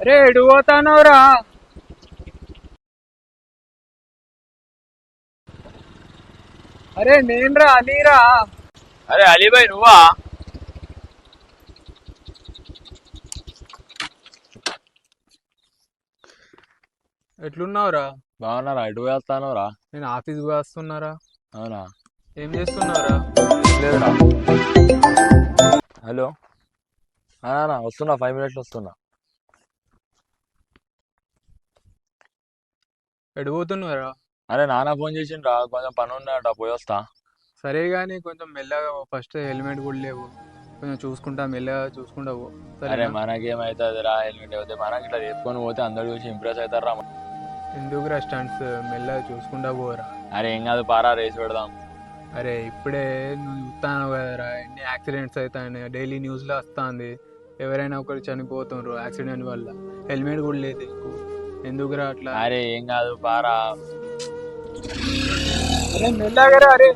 అరే ఎడు పోతానవరా? అరే నేనురా అలీరా. అరే అలీబాయ్ నువ్వా? ఎట్లున్నావురా? బాగున్నారా? ఎటు వెళ్తానవరా? నేను ఆఫీస్ పోయి వస్తున్నారా. అవునా? ఏం చేస్తున్నావురా? ఏం లేదురా. హలో వస్తున్నా, 5 minutes వస్తున్నా. ఎడు పోతున్నావురా? అరే నాన్న ఫోన్ చేసిండ్రా, కొంచెం పని ఉన్నట, పోయి వస్తా. సరే కానీ కొంచెం మెల్లగా ఫస్ట్ హెల్మెట్ కూడా లేవు, కొంచెం చూసుకుంటా మెల్లగా చూసుకుంటా పో. అరే సరేనా? మనకేమవుతుందిరా, హెల్మెట్ అవుతే మనకి ఇట్లా తీసుకొని పోతే అందరు చూసి ఇంప్రెస్ అవుతారా. ఎందుకురా స్టంట్స్, మెల్లగా చూసుకుంటా పోరా. అరే ఏం కాదు, పారా రేస్ పెడదాం. అరే ఇప్పుడే నువ్వు చూస్తాను కదరా, ఎన్ని యాక్సిడెంట్స్ అవుతాయని డైలీ న్యూస్లో వస్తుంది. ఎవరైనా ఒకరు చనిపోతున్నారు యాక్సిడెంట్ వల్ల, హెల్మెట్ కూడా లేదు నీకు. ఎందుకురా అట్లా? అరే ఏం కాదు, పారా. అరే మెల్లగరా. అరే